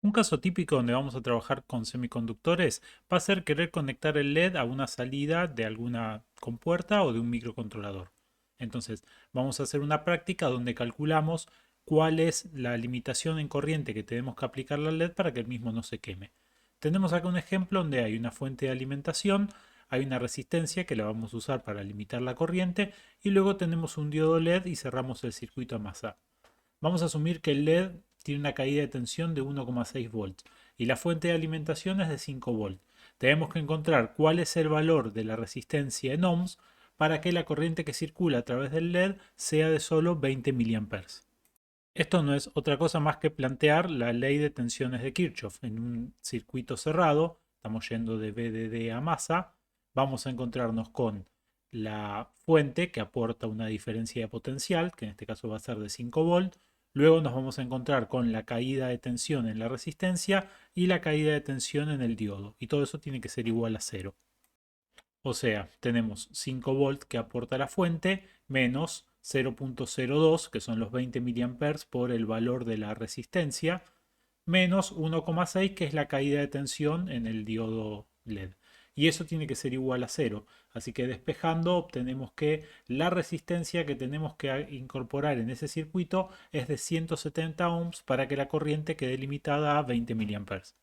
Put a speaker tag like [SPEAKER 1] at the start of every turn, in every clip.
[SPEAKER 1] Un caso típico donde vamos a trabajar con semiconductores va a ser querer conectar el LED a una salida de alguna compuerta o de un microcontrolador. Entonces, vamos a hacer una práctica donde calculamos cuál es la limitación en corriente que tenemos que aplicarle al LED para que el mismo no se queme. Tenemos acá un ejemplo donde hay una fuente de alimentación, hay una resistencia que la vamos a usar para limitar la corriente y luego tenemos un diodo LED y cerramos el circuito a masa. Vamos a asumir que el LED tiene una caída de tensión de 1,6 volts y la fuente de alimentación es de 5 volts. Tenemos que encontrar cuál es el valor de la resistencia en ohms para que la corriente que circula a través del LED sea de solo 20 miliamperes. Esto no es otra cosa más que plantear la ley de tensiones de Kirchhoff. En un circuito cerrado, estamos yendo de VDD a masa, vamos a encontrarnos con la fuente que aporta una diferencia de potencial, que en este caso va a ser de 5 volt. Luego nos vamos a encontrar con la caída de tensión en la resistencia y la caída de tensión en el diodo. Y todo eso tiene que ser igual a cero. O sea, tenemos 5 volts que aporta la fuente menos 0,02, que son los 20 miliamperes por el valor de la resistencia, menos 1,6, que es la caída de tensión en el diodo LED. Y eso tiene que ser igual a cero. Así que despejando obtenemos que la resistencia que tenemos que incorporar en ese circuito es de 170 ohms para que la corriente quede limitada a 20 miliamperes.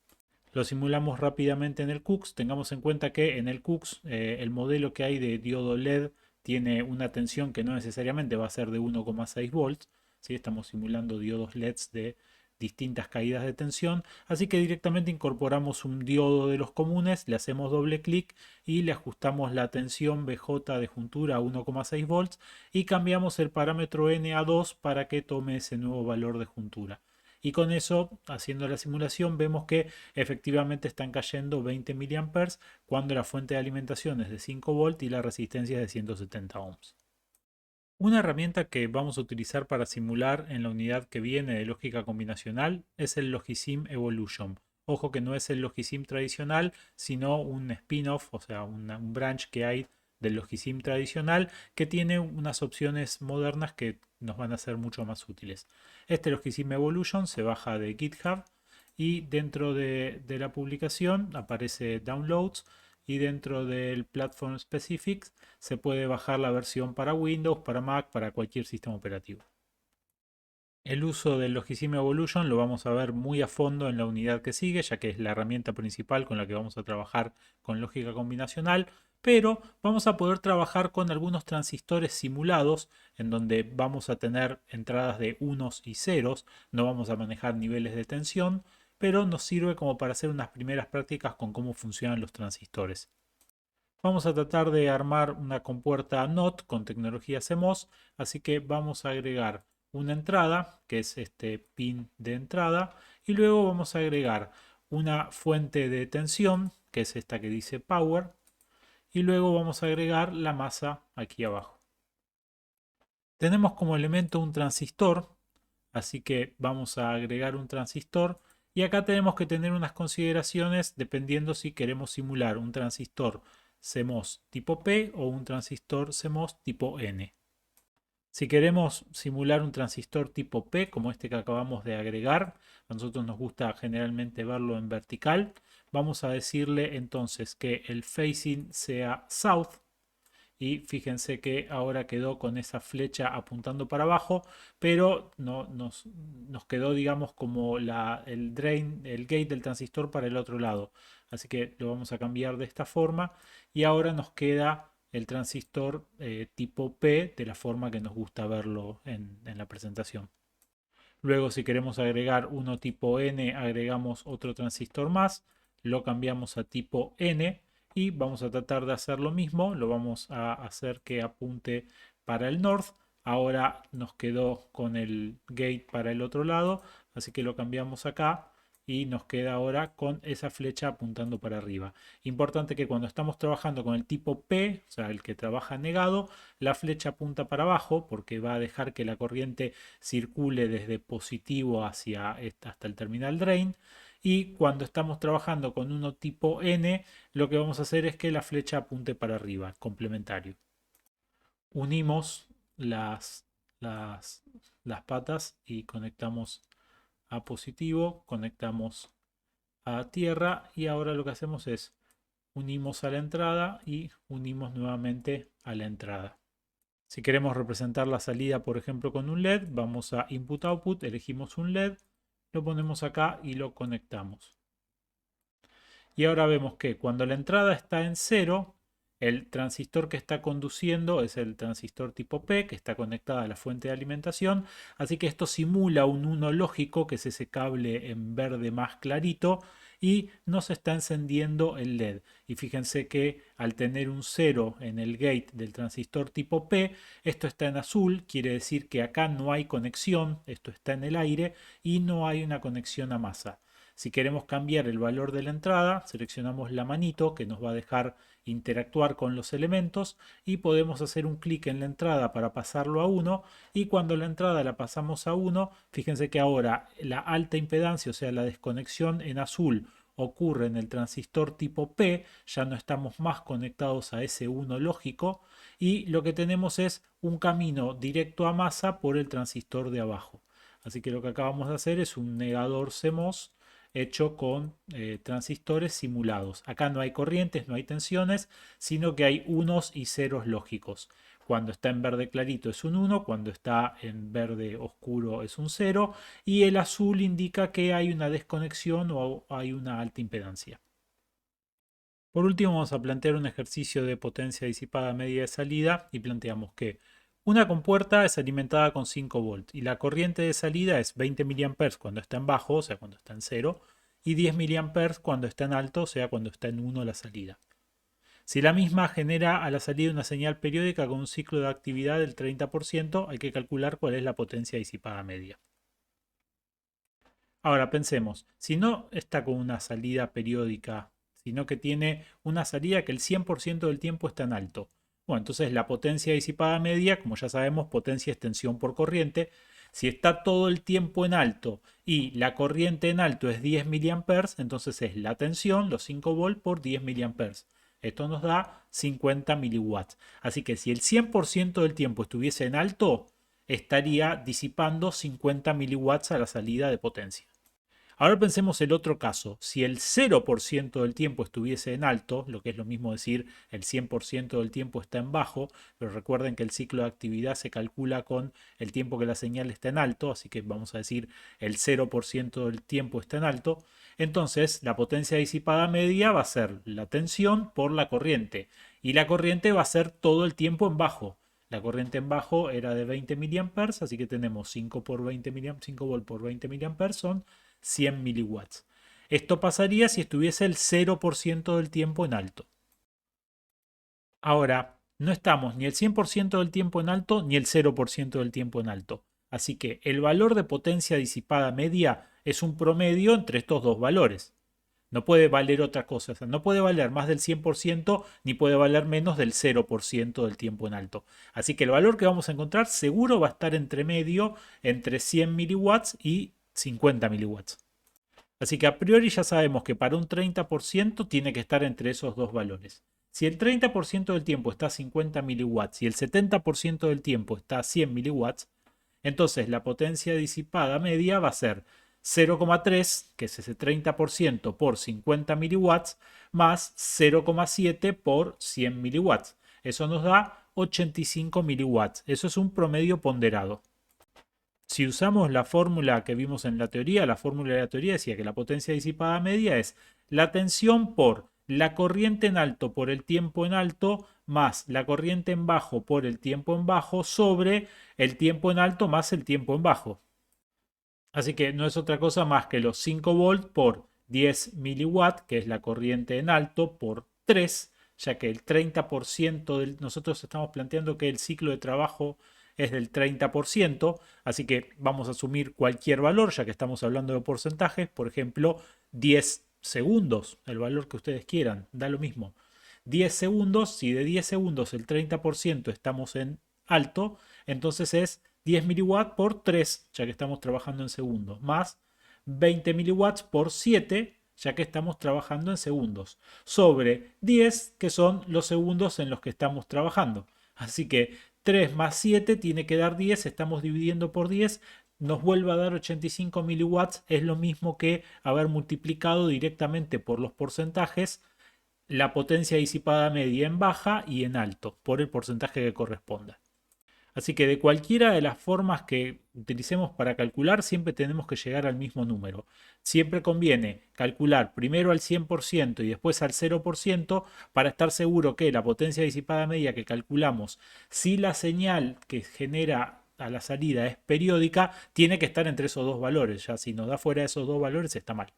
[SPEAKER 1] Lo simulamos rápidamente en el CUX. Tengamos en cuenta que en el CUX el modelo que hay de diodo LED tiene una tensión que no necesariamente va a ser de 1,6 volts. ¿Sí? Estamos simulando diodos LEDs de distintas caídas de tensión. Así que directamente incorporamos un diodo de los comunes, le hacemos doble clic y le ajustamos la tensión BJ de juntura a 1,6 volts y cambiamos el parámetro N a 2 para que tome ese nuevo valor de juntura. Y con eso, haciendo la simulación, vemos que efectivamente están cayendo 20 miliamperes cuando la fuente de alimentación es de 5 volts y la resistencia es de 170 ohms. Una herramienta que vamos a utilizar para simular en la unidad que viene de lógica combinacional es el Logisim Evolution. Ojo que no es el Logisim tradicional, sino un spin-off, o sea, un branch que hay del Logisim tradicional que tiene unas opciones modernas que nos van a ser mucho más útiles. Este Logisim Evolution se baja de GitHub y dentro de la publicación aparece Downloads y dentro del Platform Specifics se puede bajar la versión para Windows, para Mac, para cualquier sistema operativo. El uso del Logisim Evolution lo vamos a ver muy a fondo en la unidad que sigue, ya que es la herramienta principal con la que vamos a trabajar con lógica combinacional, pero vamos a poder trabajar con algunos transistores simulados en donde vamos a tener entradas de unos y ceros, no vamos a manejar niveles de tensión, pero nos sirve como para hacer unas primeras prácticas con cómo funcionan los transistores. Vamos a tratar de armar una compuerta NOT con tecnología CMOS, así que vamos a agregar una entrada, que es este pin de entrada, y luego vamos a agregar una fuente de tensión, que es esta que dice Power, y luego vamos a agregar la masa aquí abajo. Tenemos como elemento un transistor, así que vamos a agregar un transistor y acá tenemos que tener unas consideraciones dependiendo si queremos simular un transistor CMOS tipo P o un transistor CMOS tipo N. Si queremos simular un transistor tipo P, como este que acabamos de agregar, a nosotros nos gusta generalmente verlo en vertical, vamos a decirle entonces que el facing sea south, y fíjense que ahora quedó con esa flecha apuntando para abajo, pero no, nos quedó, digamos, como el drain, el gate del transistor para el otro lado. Así que lo vamos a cambiar de esta forma y ahora nos queda el transistor tipo P de la forma que nos gusta verlo en la presentación. Luego, si queremos agregar uno tipo N, agregamos otro transistor más, lo cambiamos a tipo N y vamos a tratar de hacer lo mismo. Lo vamos a hacer que apunte para el north. Ahora nos quedó con el gate para el otro lado, así que lo cambiamos acá y nos queda ahora con esa flecha apuntando para arriba. Importante que cuando estamos trabajando con el tipo P, o sea, el que trabaja negado, la flecha apunta para abajo porque va a dejar que la corriente circule desde positivo hacia hasta el terminal drain. Y cuando estamos trabajando con uno tipo N, lo que vamos a hacer es que la flecha apunte para arriba, complementario. Unimos las, las patas y conectamos a positivo, conectamos a tierra y ahora lo que hacemos es unimos a la entrada y unimos nuevamente a la entrada. Si queremos representar la salida, por ejemplo, con un LED, vamos a Input Output, elegimos un LED, lo ponemos acá y lo conectamos. Y ahora vemos que cuando la entrada está en 0, el transistor que está conduciendo es el transistor tipo P, que está conectado a la fuente de alimentación. Así que esto simula un 1 lógico, que es ese cable en verde más clarito, y nos está encendiendo el LED. Y fíjense que al tener un 0 en el gate del transistor tipo P, esto está en azul, quiere decir que acá no hay conexión, esto está en el aire y no hay una conexión a masa. Si queremos cambiar el valor de la entrada, seleccionamos la manito que nos va a dejar interactuar con los elementos y podemos hacer un clic en la entrada para pasarlo a 1 y cuando la entrada la pasamos a 1, fíjense que ahora la alta impedancia, o sea la desconexión en azul, ocurre en el transistor tipo P, ya no estamos más conectados a ese 1 lógico y lo que tenemos es un camino directo a masa por el transistor de abajo. Así que lo que acabamos de hacer es un negador CMOS hecho con transistores simulados. Acá no hay corrientes, no hay tensiones, sino que hay unos y ceros lógicos. Cuando está en verde clarito es un 1, cuando está en verde oscuro es un 0 y el azul indica que hay una desconexión o hay una alta impedancia. Por último vamos a plantear un ejercicio de potencia disipada media de salida y planteamos que una compuerta es alimentada con 5 volts y la corriente de salida es 20 mA cuando está en bajo, o sea cuando está en 0, y 10 mA cuando está en alto, o sea cuando está en 1 la salida. Si la misma genera a la salida una señal periódica con un ciclo de actividad del 30%, hay que calcular cuál es la potencia disipada media. Ahora pensemos, si no está con una salida periódica, sino que tiene una salida que el 100% del tiempo está en alto. Bueno, entonces la potencia disipada media, como ya sabemos, potencia es tensión por corriente. Si está todo el tiempo en alto y la corriente en alto es 10 mA, entonces es la tensión, los 5 volts por 10 mA. Esto nos da 50 miliwatts. Así que si el 100% del tiempo estuviese en alto, estaría disipando 50 miliwatts a la salida de potencia. Ahora pensemos el otro caso. Si el 0% del tiempo estuviese en alto, lo que es lo mismo decir el 100% del tiempo está en bajo, pero recuerden que el ciclo de actividad se calcula con el tiempo que la señal está en alto, así que vamos a decir el 0% del tiempo está en alto, entonces la potencia disipada media va a ser la tensión por la corriente y la corriente va a ser todo el tiempo en bajo. La corriente en bajo era de 20 mA, así que tenemos 5 por 20 mA, 5 volt por 20 mA son 100 miliwatts. Esto pasaría si estuviese el 0% del tiempo en alto. Ahora, no estamos ni el 100% del tiempo en alto ni el 0% del tiempo en alto. Así que el valor de potencia disipada media es un promedio entre estos dos valores. No puede valer otra cosa, o sea, no puede valer más del 100% ni puede valer menos del 0% del tiempo en alto. Así que el valor que vamos a encontrar seguro va a estar entre medio, entre 100 miliwatts y 50 miliwatts. Así que a priori ya sabemos que para un 30% tiene que estar entre esos dos valores. Si el 30% del tiempo está a 50 miliwatts y el 70% del tiempo está a 100 miliwatts, entonces la potencia disipada media va a ser 0,3, que es ese 30% por 50 miliwatts, más 0,7 por 100 miliwatts. Eso nos da 85 miliwatts. Eso es un promedio ponderado. Si usamos la fórmula que vimos en la teoría, la fórmula de la teoría decía que la potencia disipada media es la tensión por la corriente en alto por el tiempo en alto más la corriente en bajo por el tiempo en bajo sobre el tiempo en alto más el tiempo en bajo. Así que no es otra cosa más que los 5 volts por 10 miliwatts, que es la corriente en alto, por 3, ya que el 30% nosotros estamos planteando que el ciclo de trabajo es del 30%, así que vamos a asumir cualquier valor, ya que estamos hablando de porcentajes, por ejemplo, 10 segundos, el valor que ustedes quieran, da lo mismo. 10 segundos, si de 10 segundos el 30% estamos en alto, entonces es 10 miliwatts por 3, ya que estamos trabajando en segundos, más 20 miliwatts por 7, ya que estamos trabajando en segundos, sobre 10, que son los segundos en los que estamos trabajando. Así que 3 más 7 tiene que dar 10, estamos dividiendo por 10, nos vuelva a dar 85 miliwatts, es lo mismo que haber multiplicado directamente por los porcentajes la potencia disipada media en baja y en alto, por el porcentaje que corresponda. Así que de cualquiera de las formas que utilicemos para calcular, siempre tenemos que llegar al mismo número. Siempre conviene calcular primero al 100% y después al 0% para estar seguro que la potencia disipada media que calculamos, si la señal que genera a la salida es periódica, tiene que estar entre esos dos valores. Ya si nos da fuera de esos dos valores está mal.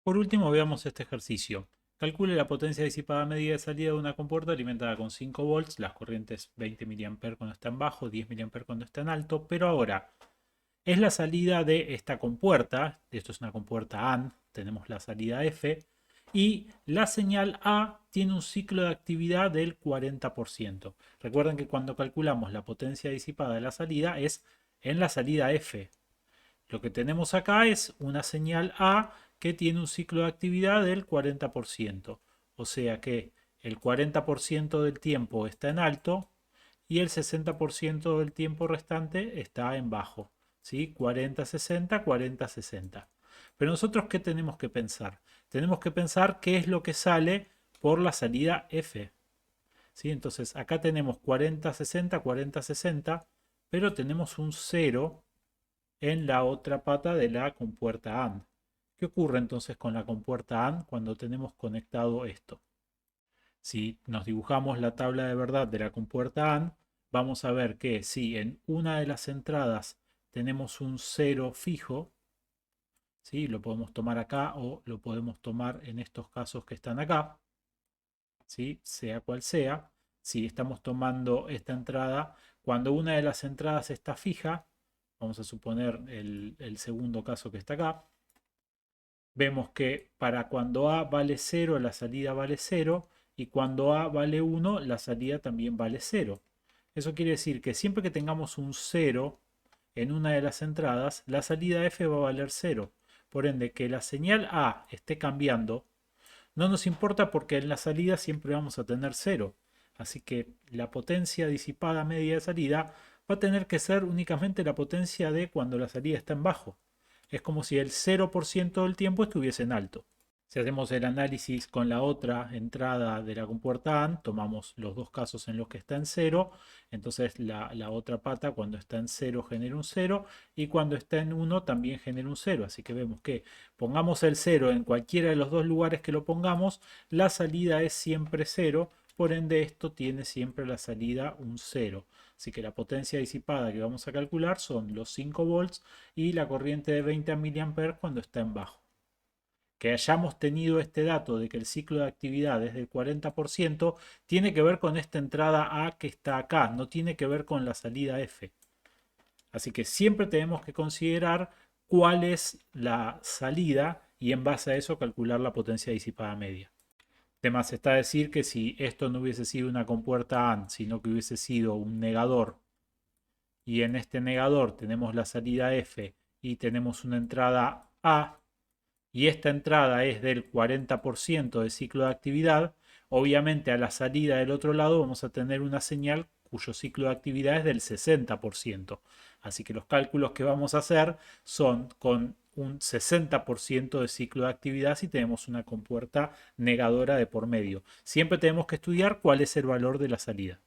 [SPEAKER 1] Por último, veamos este ejercicio. Calcule la potencia disipada media de salida de una compuerta alimentada con 5 volts, las corrientes 20 mA cuando está en bajo, 10 mA cuando está en alto, pero ahora es la salida de esta compuerta, esto es una compuerta AND, tenemos la salida F, y la señal A tiene un ciclo de actividad del 40%. Recuerden que cuando calculamos la potencia disipada de la salida es en la salida F. Lo que tenemos acá es una señal A que tiene un ciclo de actividad del 40%. O sea que el 40% del tiempo está en alto y el 60% del tiempo restante está en bajo. ¿Sí? 40-60, 40-60. Pero nosotros, ¿qué tenemos que pensar? Tenemos que pensar qué es lo que sale por la salida F. ¿Sí? Entonces acá tenemos 40-60, 40-60, pero tenemos un 0 en la otra pata de la compuerta AND. ¿Qué ocurre entonces con la compuerta AND cuando tenemos conectado esto? Si nos dibujamos la tabla de verdad de la compuerta AND, vamos a ver que si en una de las entradas tenemos un 0 fijo, ¿sí? Lo podemos tomar acá o lo podemos tomar en estos casos que están acá, ¿sí? Sea cual sea. Si estamos tomando esta entrada, cuando una de las entradas está fija, vamos a suponer el segundo caso que está acá, vemos que para cuando A vale 0, la salida vale 0, y cuando A vale 1, la salida también vale 0. Eso quiere decir que siempre que tengamos un 0 en una de las entradas, la salida F va a valer 0. Por ende, que la señal A esté cambiando no nos importa porque en la salida siempre vamos a tener 0. Así que la potencia disipada media de salida va a tener que ser únicamente la potencia de cuando la salida está en bajo. Es como si el 0% del tiempo estuviese en alto. Si hacemos el análisis con la otra entrada de la compuerta AND, tomamos los dos casos en los que está en 0, entonces la otra pata cuando está en 0 genera un 0 y cuando está en 1 también genera un 0. Así que vemos que pongamos el 0 en cualquiera de los dos lugares que lo pongamos, la salida es siempre 0, por ende esto tiene siempre la salida un 0. Así que la potencia disipada que vamos a calcular son los 5 volts y la corriente de 20 mA cuando está en bajo. Que hayamos tenido este dato de que el ciclo de actividad es del 40% tiene que ver con esta entrada A que está acá, no tiene que ver con la salida F. Así que siempre tenemos que considerar cuál es la salida y en base a eso calcular la potencia disipada media. Además está decir que si esto no hubiese sido una compuerta AND, sino que hubiese sido un negador, y en este negador tenemos la salida F y tenemos una entrada A, y esta entrada es del 40% de ciclo de actividad, obviamente a la salida del otro lado vamos a tener una señal cuyo ciclo de actividad es del 60%. Así que los cálculos que vamos a hacer son con un 60% de ciclo de actividad si tenemos una compuerta negadora de por medio. Siempre tenemos que estudiar cuál es el valor de la salida.